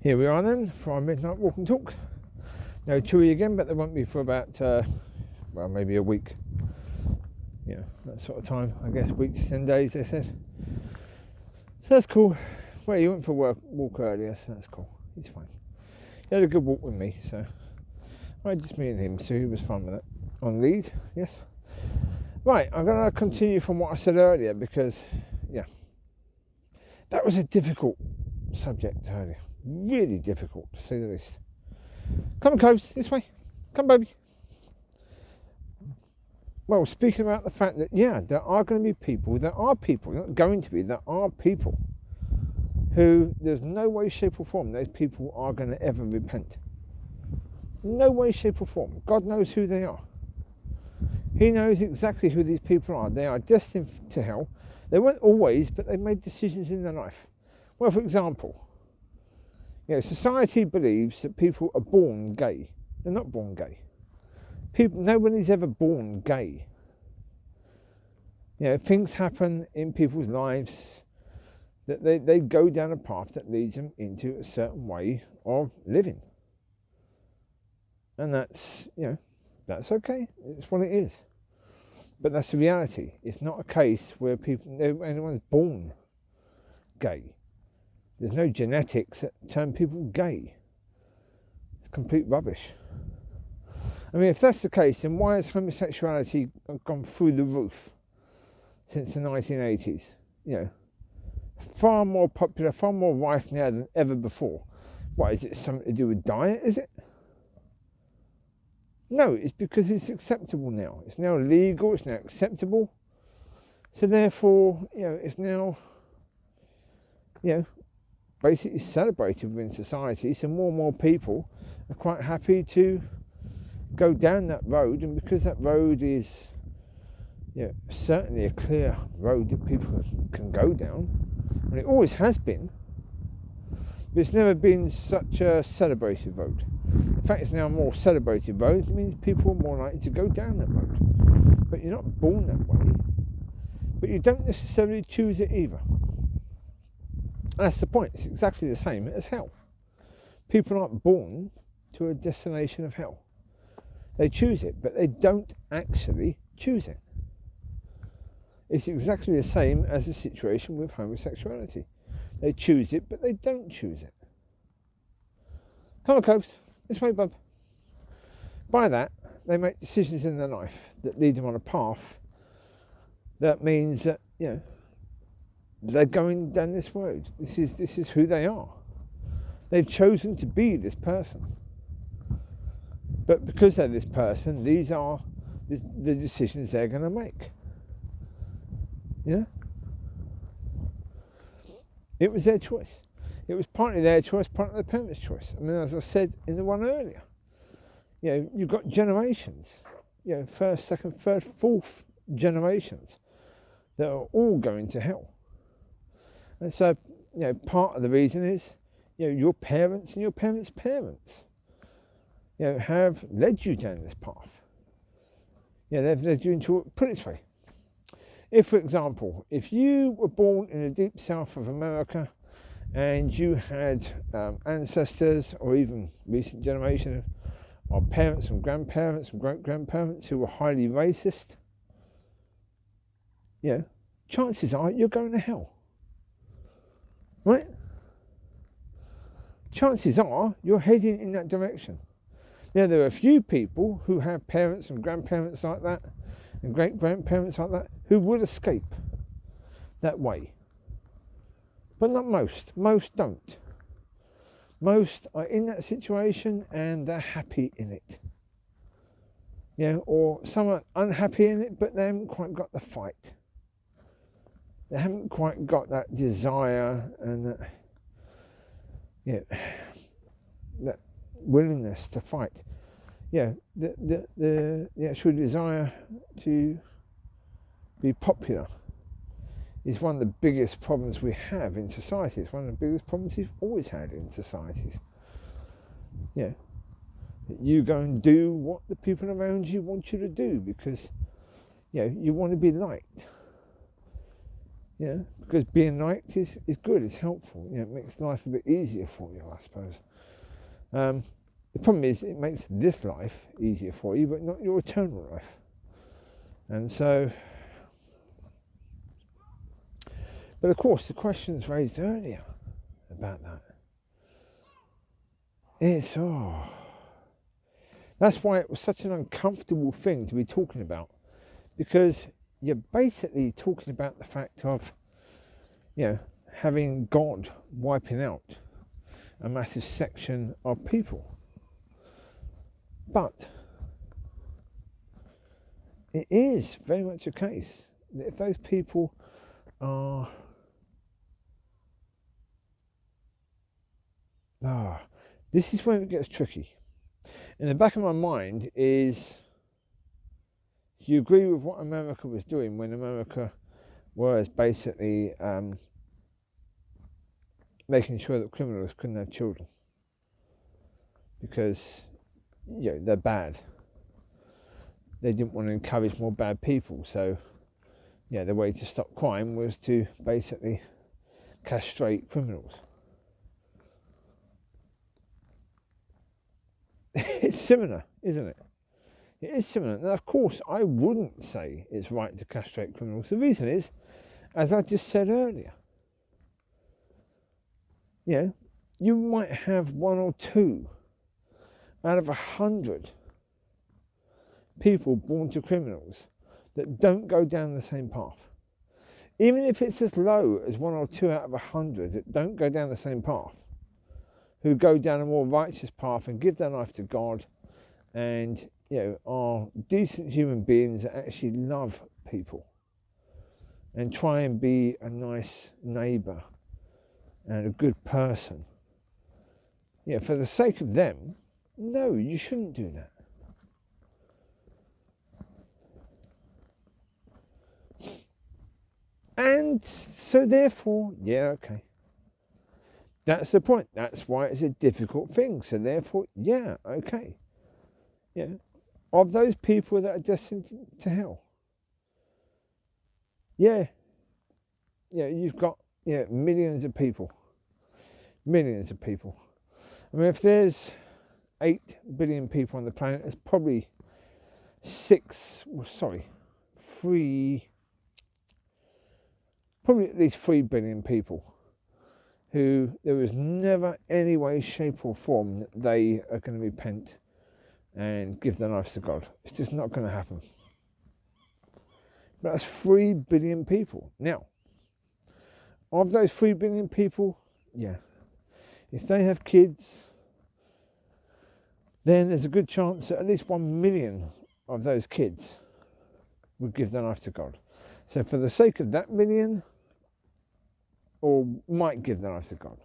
Here we are then for our midnight walk and talk. No Chewie again, but there won't be for about, maybe a week. Yeah, that sort of time, I guess, weeks, 10 days, they said. So that's cool. Well, he went for a walk earlier, so that's cool. He's fine. He had a good walk with me, so just me and him, so he was fun with it. On lead, yes. Right, I'm going to continue from what I said earlier because, that was a difficult subject earlier. Really difficult, to say the least. Come on, Coves, this way. Come, baby. Well, speaking about the fact that, there are going to be people, not going to be, there are people who there's no way, shape or form those people are going to ever repent. No way, shape or form. God knows who they are. He knows exactly who these people are. They are destined to hell. They weren't always, but they made decisions in their life. Well, for example, society believes that people are born gay. They're not born gay. Nobody's ever born gay. Things happen in people's lives that they go down a path that leads them into a certain way of living. And that's okay. It's what it is. But that's the reality. It's not a case where anyone's born gay. There's no genetics that turn people gay. It's complete rubbish. I mean, if that's the case, then why has homosexuality gone through the roof since the 1980s? Far more popular, far more rife now than ever before. What, is it something to do with diet, is it? No, it's because it's acceptable now. It's now legal, it's now acceptable. So therefore, it's now, basically celebrated within society. So more and more people are quite happy to go down that road. And because that road is, certainly a clear road that people can go down, and it always has been, but it's never been such a celebrated road. In fact, it's now a more celebrated road. It means people are more likely to go down that road. But you're not born that way. But you don't necessarily choose it either. That's the point. It's exactly the same as hell. People aren't born to a destination of hell. They choose it, but they don't actually choose it. It's exactly the same as the situation with homosexuality. They choose it, but they don't choose it. Come on, Cobes. This way, bub. By that, they make decisions in their life that lead them on a path that means that, they're going down this road. This is who they are. They've chosen to be this person. But because they're this person, these are the decisions they're going to make. It was their choice. It was partly their choice, partly their parents' choice. I mean, as I said in the one earlier, you've got generations, first, second, third, fourth generations that are all going to hell. And so, part of the reason is, your parents and your parents' parents, have led you down this path. They've led you into, put it this way, if, for example, if you were born in the deep south of America and you had ancestors or even recent generation of parents and grandparents and great-grandparents who were highly racist, chances are you're going to hell. Right? Chances are you're heading in that direction. Now, there are a few people who have parents and grandparents like that and great-grandparents like that who would escape that way. But not most. Most don't. Most are in that situation and they're happy in it. Or some are unhappy in it, but they haven't quite got the fight. They haven't quite got that desire and that willingness to fight. The actual desire to be popular is one of the biggest problems we have in society. It's one of the biggest problems we've always had in societies. That you go and do what the people around you want you to do because you want to be liked. because being liked is good, it's helpful. It makes life a bit easier for you, I suppose. The problem is it makes this life easier for you, but not your eternal life. And so, but of course, the questions raised earlier about that. That's why it was such an uncomfortable thing to be talking about, because you're basically talking about the fact of, having God wiping out a massive section of people. But it is very much a case that if those people are this is where it gets tricky. In the back of my mind is, do you agree with what America was doing when America was basically making sure that criminals couldn't have children? Because, they're bad. They didn't want to encourage more bad people, so, the way to stop crime was to basically castrate criminals. It's similar, isn't it? It is similar. Now, of course, I wouldn't say it's right to castrate criminals. The reason is, as I just said earlier, you might have 1 or 2 out of 100 people born to criminals that don't go down the same path. Even if it's as low as 1 or 2 out of 100 that don't go down the same path, who go down a more righteous path and give their life to God and, are decent human beings that actually love people and try and be a nice neighbour and a good person. For the sake of them, no, you shouldn't do that. And so therefore, okay. That's the point. That's why it's a difficult thing. So therefore, okay. Of those people that are destined to hell. You've got millions of people. Millions of people. I mean, if there's 8 billion people on the planet, there's probably probably at least 3 billion people who there was never any way, shape or form that they are going to repent and give their lives to God. It's just not going to happen. But that's 3 billion people. Now, of those 3 billion people, if they have kids, then there's a good chance that at least 1 million of those kids would give their life to God. So for the sake of that million, or might give their life to God.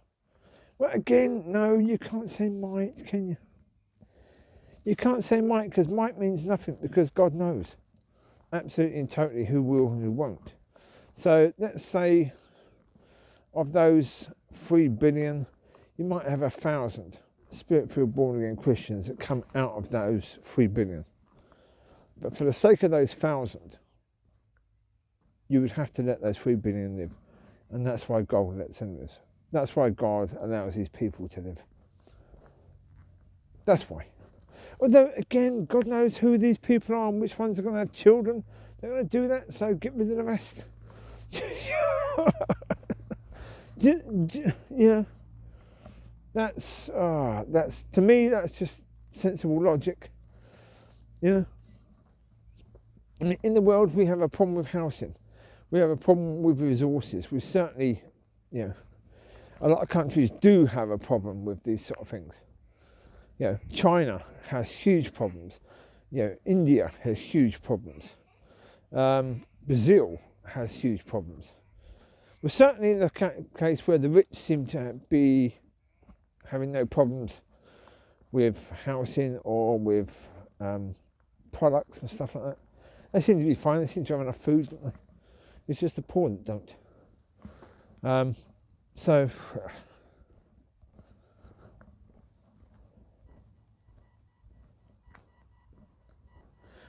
Well, again, no, you can't say might, can you? You can't say might, because might means nothing, because God knows absolutely and totally who will and who won't. So let's say of those 3 billion, you might have 1,000 Spirit-filled born-again Christians that come out of those 3 billion. But for the sake of those 1,000, you would have to let those 3 billion live. And that's why God lets them live. That's why God allows his people to live. That's why. Although, again, God knows who these people are and which ones are going to have children. They're going to do that, so get rid of the rest. That's to me, that's just sensible logic. In the world, we have a problem with housing. We have a problem with resources. We certainly, a lot of countries do have a problem with these sort of things. China has huge problems. India has huge problems. Brazil has huge problems. We're certainly in the case where the rich seem to be having no problems with housing or with products and stuff like that. They seem to be fine. They seem to have enough food, don't they? It's just the poor that don't. So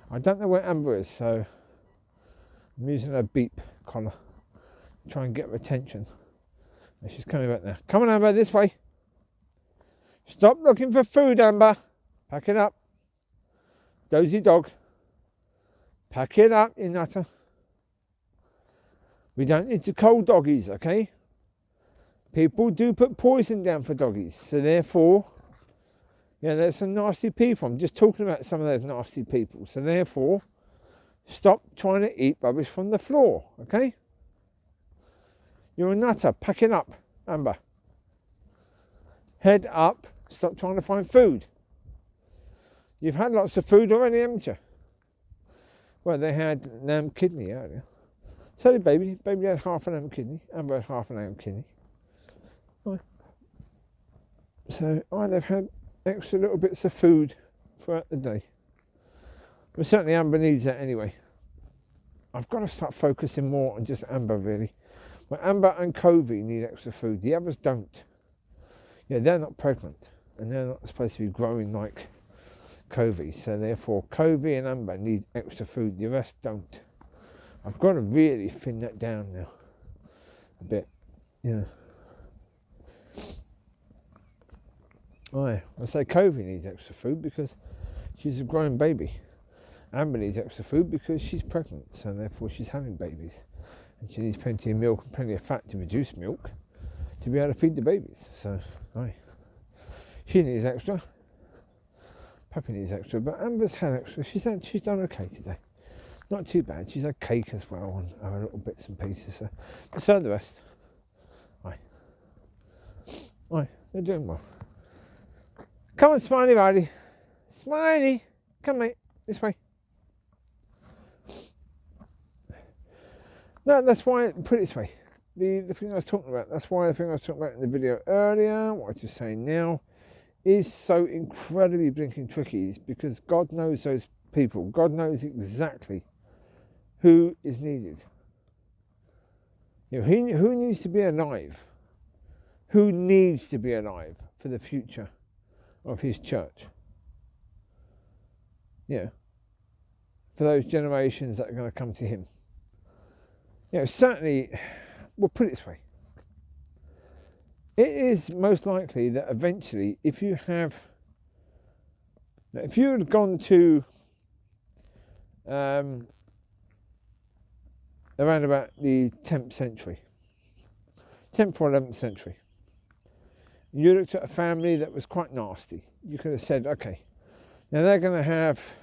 I don't know where Amber is, so I'm using her beep collar try and get her attention. And she's coming back now. Come on, Amber, this way. Stop looking for food, Amber. Pack it up. Dozy dog. Pack it up, you nutter. We don't need to cold doggies, okay? People do put poison down for doggies. So therefore, yeah, there's some nasty people. I'm just talking about some of those nasty people. So therefore, stop trying to eat rubbish from the floor, okay? You're a nutter. Pack it up, Amber. Head up. Stop trying to find food. You've had lots of food already, haven't you? Well, they had lamb kidney earlier. So did baby. Baby had half an lamb kidney. Amber had half an lamb kidney. Right. So they've had extra little bits of food throughout the day. But certainly Amber needs that anyway. I've got to start focusing more on just Amber, really. Well, Amber and Covie need extra food. The others don't. Yeah, they're not pregnant. And they're not supposed to be growing like Covie. So therefore, Covie and Amber need extra food. The rest don't. I've got to really thin that down now. A bit. Yeah. I say Covie needs extra food because she's a growing baby. Amber needs extra food because she's pregnant. So therefore, she's having babies. And she needs plenty of milk and plenty of fat to reduce milk to be able to feed the babies. So, she needs extra. Puppy needs extra, but Amber's had extra. She's done okay today. Not too bad. She's had cake as well and other little bits and pieces. So are the rest. They're doing well. Come on, Smiley Riley. Smiley, come mate, this way. No, that's why, put it this way. The thing I was talking about, that's why the thing I was talking about in the video earlier, what I'm just saying now, is so incredibly blinking tricky, because God knows those people. God knows exactly who is needed. You know, who needs to be alive? Who needs to be alive for the future of his church? Yeah. For those generations that are going to come to him. You know, certainly, we'll put it this way. It is most likely that eventually, if you had gone to around about the 10th century, 10th or 11th century, you looked at a family that was quite nasty, you could have said, okay, now they're going to have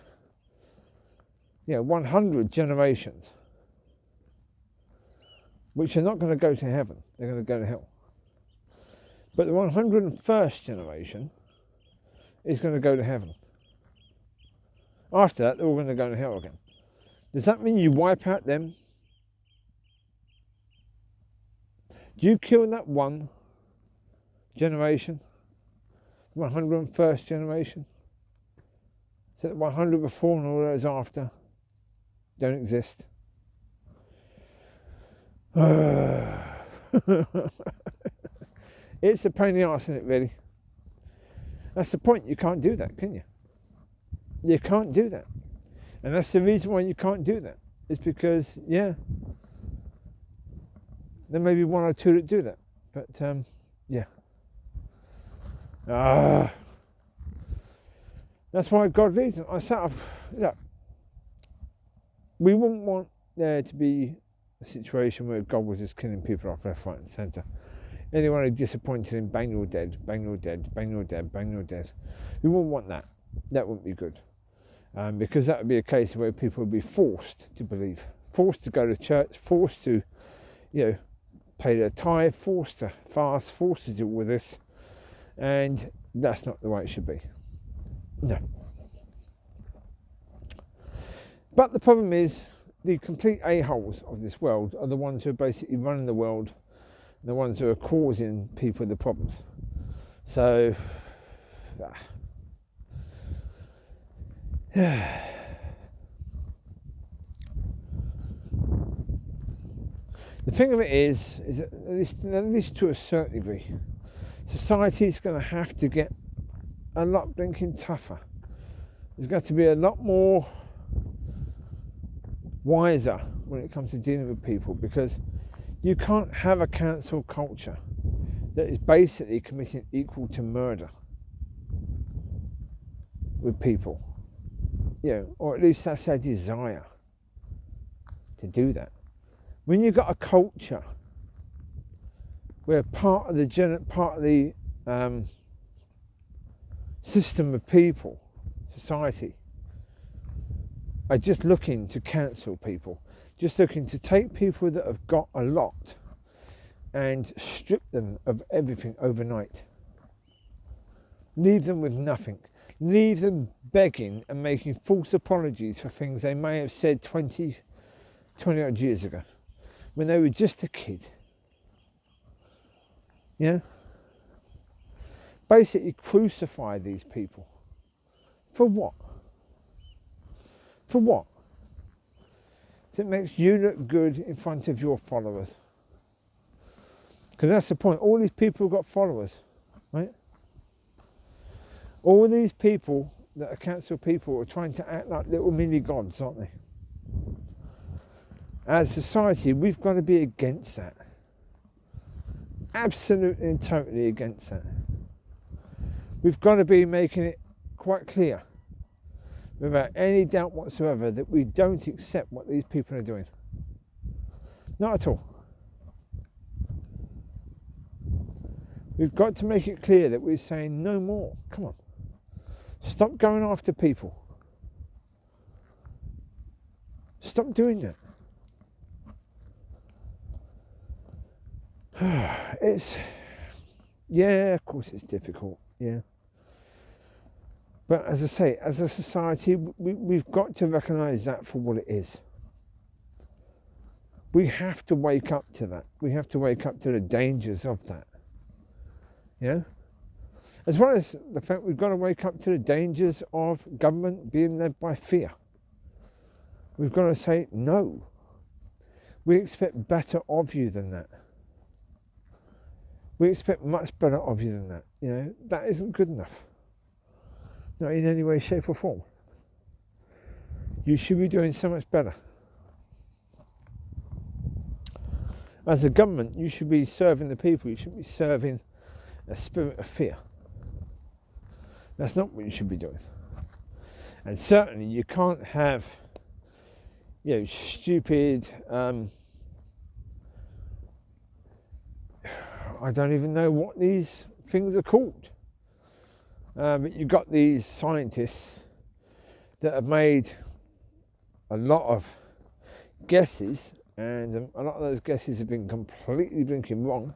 100 generations, which are not going to go to heaven, they're going to go to hell. But the 101st generation is going to go to heaven. After that, they're all going to go to hell again. Does that mean you wipe out them? Do you kill that one generation? The 101st generation? So the 100 before and all those after don't exist? It's a pain in the arse, isn't it, really? That's the point. You can't do that, can you? You can't do that. And that's the reason why you can't do that. It's because, there may be one or two that do that. But, that's why God leads them. We wouldn't want there to be a situation where God was just killing people off left, right and centre. Anyone who disappointed him, bang, you're dead, bang, you're dead, bang, you're dead, bang, you're dead. We wouldn't want that. That wouldn't be good. Because that would be a case where people would be forced to believe, forced to go to church, forced to, pay their tithe, forced to fast, forced to do all this. And that's not the way it should be. No. But the problem is, the complete a-holes of this world are the ones who are basically running the world, the ones who are causing people the problems. So, the thing of it is that at least to a certain degree, society's going to have to get a lot blinking tougher. There's got to be a lot more wiser when it comes to dealing with people, because You can't have a cancel culture that is basically committing equal to murder with people. Or at least that's their desire to do that. When you've got a culture where part of the system of people, society, are just looking to cancel people, just looking to take people that have got a lot and strip them of everything overnight. Leave them with nothing. Leave them begging and making false apologies for things they may have said 20 odd years ago when they were just a kid. Basically crucify these people. For what? For what? So it makes you look good in front of your followers. Because that's the point. All these people have got followers, right? All these people that are cancelled people are trying to act like little mini gods, aren't they? As a society, we've got to be against that. Absolutely and totally against that. We've got to be making it quite clear, without any doubt whatsoever, that we don't accept what these people are doing. Not at all. We've got to make it clear that we're saying no more. Come on. Stop going after people. Stop doing that. Of course it's difficult, But as I say, as a society, we've got to recognise that for what it is. We have to wake up to that. We have to wake up to the dangers of that. As well as the fact we've got to wake up to the dangers of government being led by fear. We've got to say, no. We expect better of you than that. We expect much better of you than that. That isn't good enough. Not in any way, shape or form. You should be doing so much better. As a government, you should be serving the people. You shouldn't be serving a spirit of fear. That's not what you should be doing. And certainly you can't have, stupid, I don't even know what these things are called. But you've got these scientists that have made a lot of guesses, and a lot of those guesses have been completely blinking wrong.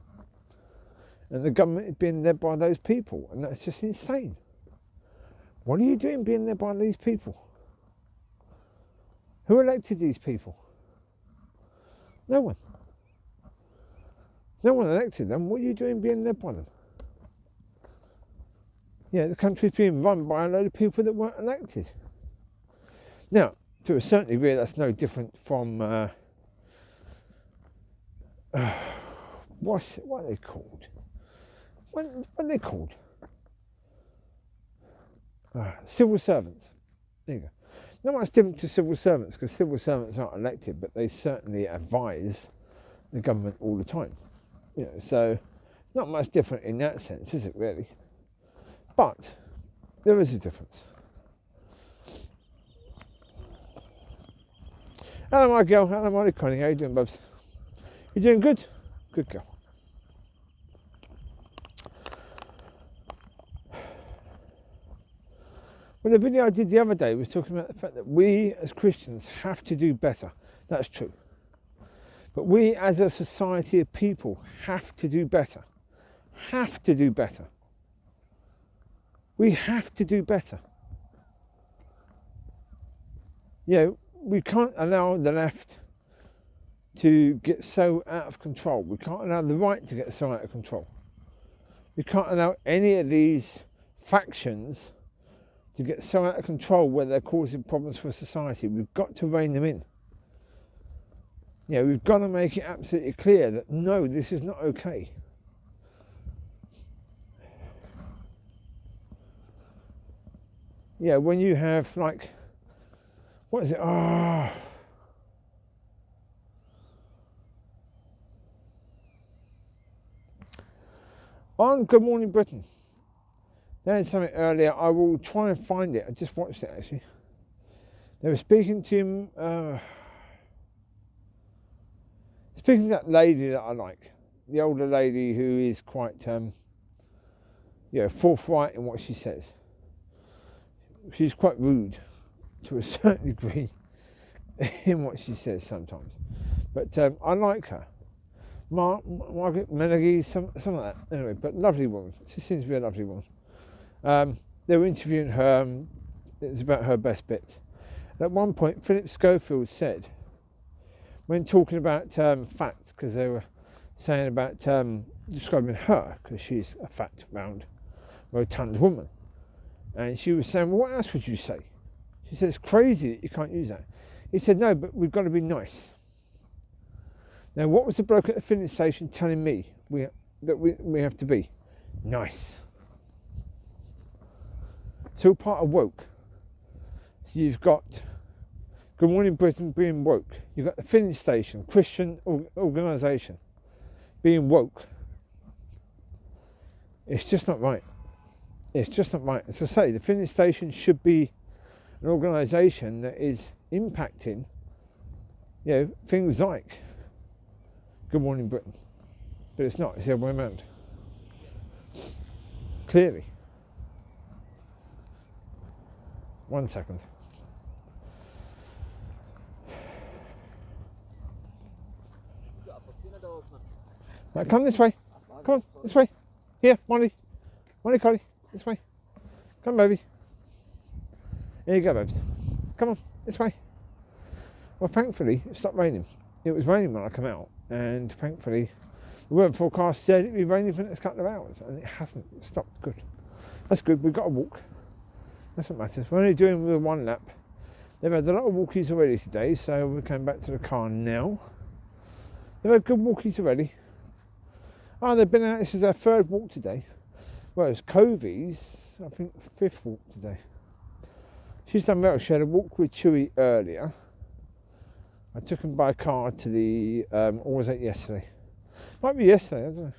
And the government is being led by those people, and that's just insane. What are you doing being led by these people? Who elected these people? No one. No one elected them. What are you doing being led by them? The country's being run by a load of people that weren't elected. Now, to a certain degree, that's no different from what are they called? What are they called? Civil servants. There you go. Not much different to civil servants, because civil servants aren't elected, but they certainly advise the government all the time. So not much different in that sense, is it really? But there is a difference. Hello, my girl. Hello, Mollie. Connie. How you doing, Bubs? You doing good? Good girl. Well, the video I did the other day was talking about the fact that we as Christians have to do better. That's true. But we as a society of people have to do better. Have to do better. We have to do better. We can't allow the left to get so out of control. We can't allow the right to get so out of control. We can't allow any of these factions to get so out of control where they're causing problems for society. We've got to rein them in. We've got to make it absolutely clear that no, this is not okay. When you have what is it? On Good Morning Britain. They had something earlier. I will try and find it. I just watched it actually. They were speaking to him. Speaking to that lady that I like, the older lady who is quite, forthright in what she says. She's quite rude to a certain degree in what she says sometimes, but I like her. Margaret Meneghy, some of that. Anyway, but lovely woman. She seems to be a lovely woman. They were interviewing her. It was about her best bits. At one point, Philip Schofield said, when talking about fact, because they were saying about describing her, because she's a fat, round, rotund woman, and she was saying, well, what else would you say? She said, it's crazy that you can't use that. He said, no, but we've got to be nice. Now, what was the bloke at the filling station telling me that we have to be? Nice. It's all part of woke. So you've got Good Morning Britain being woke. You've got the filling station, Christian organisation, being woke. It's just not right. It's just not right. As I say, the filling station should be an organisation that is impacting, things like Good Morning Britain. But it's not. It's the other way around. Clearly. 1 second. Right, come this way. Come on, this way. Here, Mollie. Mollie, Collie, this way. Come, baby. Here you go, babes. Come on, this way. Well, thankfully, it stopped raining. It was raining when I come out, and thankfully, the weather forecast said it'd be raining for the next couple of hours, and it hasn't. It stopped. Good. That's good. We've got to walk. That's what matters. We're only doing the 1 lap. They've had a lot of walkies already today, so we're coming back to the car now. They've had good walkies already. Oh, they've been out. This is their 3rd walk today. Whereas Covie's, I think, 5th walk today. She's done well. She had a walk with Chewie earlier. I took him by car to the, or was that yesterday? Might be yesterday, I don't know.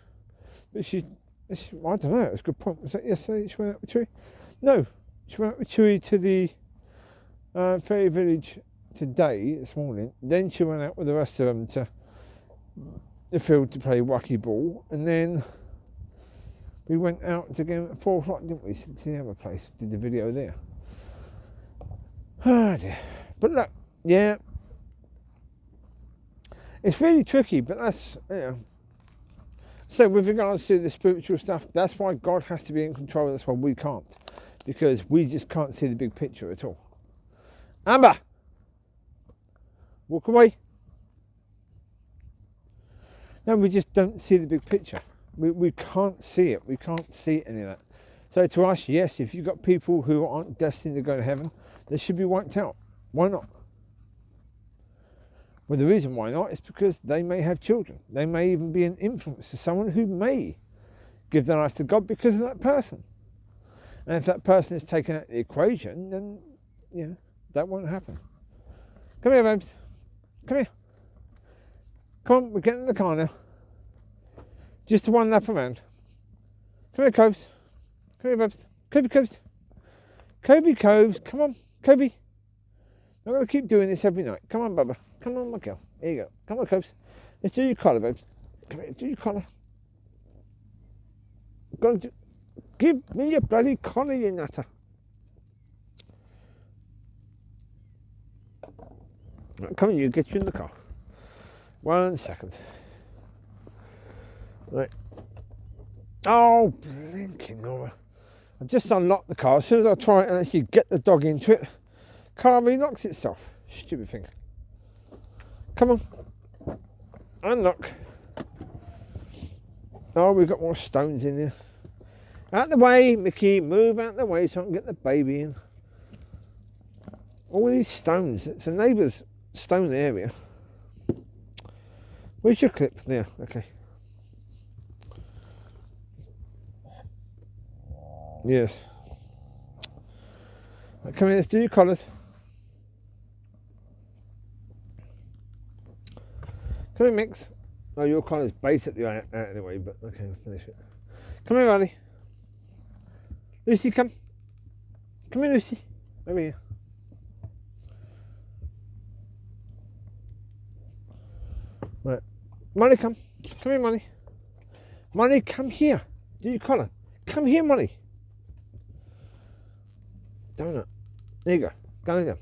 But I don't know, it was a good point. Was that yesterday she went out with Chewie? No, she went out with Chewie to the Fairy Village today, this morning. Then she went out with the rest of them to the field to play wacky ball, and then we went out again at 4 o'clock, didn't we? To the other place, did the video there. Oh dear. But look, yeah, it's really tricky, but that's, So with regards to the spiritual stuff, that's why God has to be in control, that's why we can't. Because we just can't see the big picture at all. Amber! Walk away. No, we just don't see the big picture. We can't see it. We can't see any of that. So to us, yes, if you've got people who aren't destined to go to heaven, they should be wiped out. Why not? Well, the reason why not is because they may have children. They may even be an influence to someone who may give their life to God because of that person. And if that person is taken out of the equation, then, that won't happen. Come here, babes. Come here. Come on, we're getting in the car now. Just a 1 lap around. Come here, Coves. Come here, babes. Covie, Coves. Covie, Coves. Come on, Covie. I'm going to keep doing this every night. Come on, Bubba. Come on, my girl. Here you go. Come on, Coves. Let's do your collar, babes. Come here, do your collar. Give me your bloody collar, you nutter. Right, come on, you get you in the car. 1 second. Right. Oh, blinking Nora. I've just unlocked the car. As soon as I try and actually get the dog into it, car relocks itself. Stupid thing. Come on. Unlock. Oh, we've got more stones in here. Out the way, Mickey. Move out the way so I can get the baby in. All these stones. It's a neighbour's stone area. Where's your clip? There. Okay. Yes. Right, come here, let's do your collars. Come here, Mix. Oh, your collar's basically out anyway, but okay, we'll finish it. Come here, Mollie. Lucy, come. Come here, Lucy. Over here. Right. Mollie, come. Come here, Mollie. Mollie, come here. Do your collar. Come here, Mollie. Donut. There you go. Go lay down.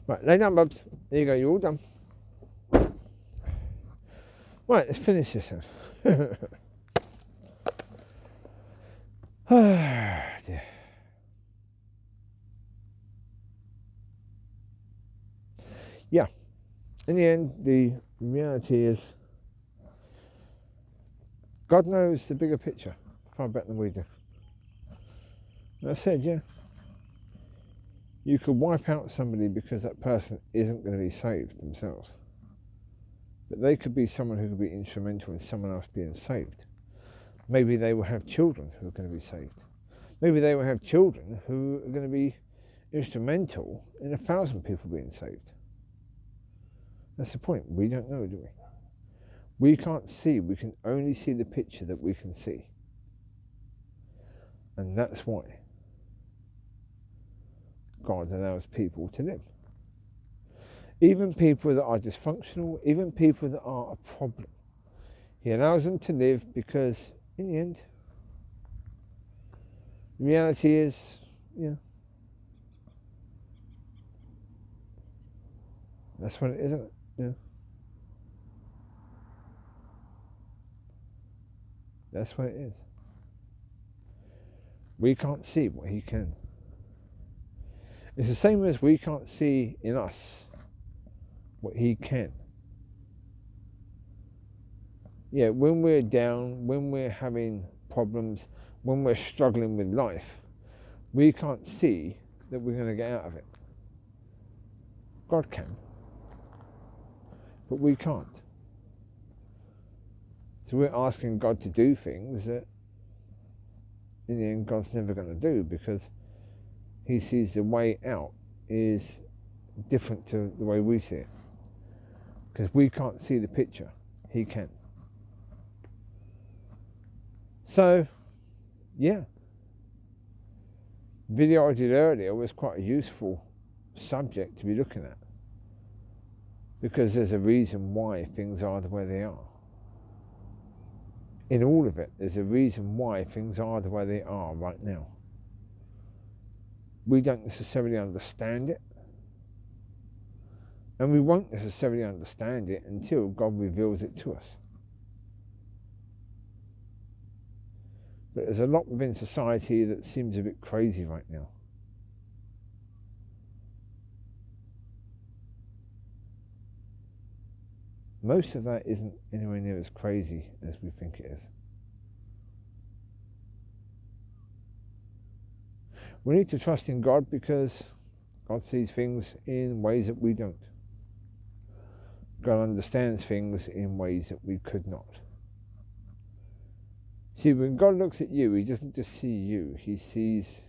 Right, lay down, Bubs. There you go. You're all done. Right, let's finish this then. Oh, dear. Yeah. In the end, the reality is God knows the bigger picture far better than we do. And I said, yeah, you could wipe out somebody because that person isn't going to be saved themselves. But they could be someone who could be instrumental in someone else being saved. Maybe they will have children who are going to be saved. Maybe they will have children who are going to be instrumental in 1,000 people being saved. That's the point. We don't know, do we? We can't see. We can only see the picture that we can see. And that's why God allows people to live. Even people that are dysfunctional, even people that are a problem. He allows them to live because, in the end, the reality is, yeah, that's what it is, isn't it? Yeah. That's what it is. We can't see what he can. It's the same as we can't see in us what he can. Yeah, when we're down, when we're having problems, when we're struggling with life, we can't see that we're going to get out of it. God can, but we can't. So we're asking God to do things that in the end God's never going to do, because he sees the way out is different to the way we see it. Because we can't see the picture, he can. So, yeah. The video I did earlier was quite a useful subject to be looking at, because there's a reason why things are the way they are. In all of it, there's a reason why things are the way they are right now. We don't necessarily understand it, and we won't necessarily understand it until God reveals it to us. But there's a lot within society that seems a bit crazy right now. Most of that isn't anywhere near as crazy as we think it is. We need to trust in God because God sees things in ways that we don't. God understands things in ways that we could not. See, when God looks at you, he doesn't just see you. He sees,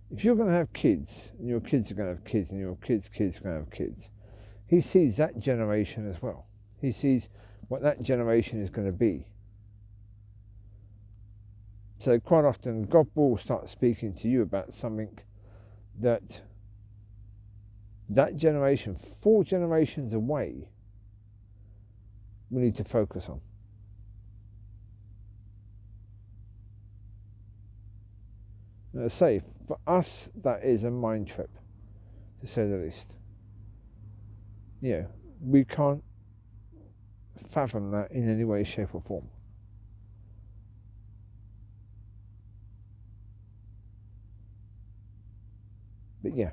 if you're going to have kids, and your kids are going to have kids, and your kids' kids are going to have kids, he sees that generation as well. He sees what that generation is going to be. So quite often, God will start speaking to you about something that generation, 4 generations away, we need to focus on. And I say, for us, that is a mind trip, to say the least. Yeah, we can't fathom that in any way, shape or form. But yeah,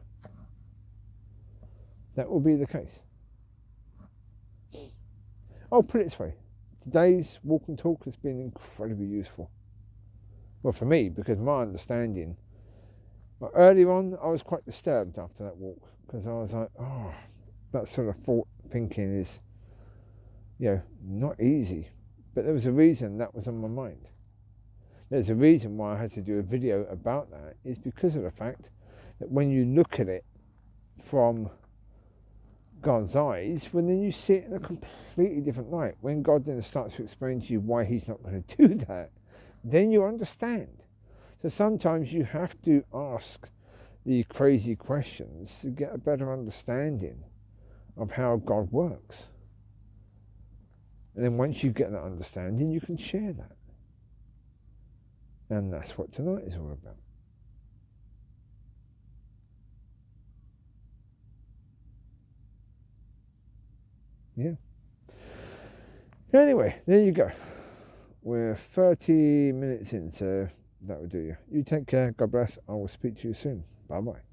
that will be the case. I'll put it this way. Today's walk and talk has been incredibly useful. Well, for me, because my understanding, earlier on, I was quite disturbed after that walk, because I was like, oh, that sort of thought thinking is, not easy. But there was a reason that was on my mind. There's a reason why I had to do a video about that, is because of the fact that when you look at it from God's eyes, then you see it in a completely different light. When God then starts to explain to you why he's not going to do that, then you understand. So sometimes you have to ask the crazy questions to get a better understanding of how God works. And then once you get that understanding, you can share that. And that's what tonight is all about. Yeah. Anyway, there you go. We're 30 minutes in, so that will do you. You take care. God bless. I will speak to you soon. Bye-bye.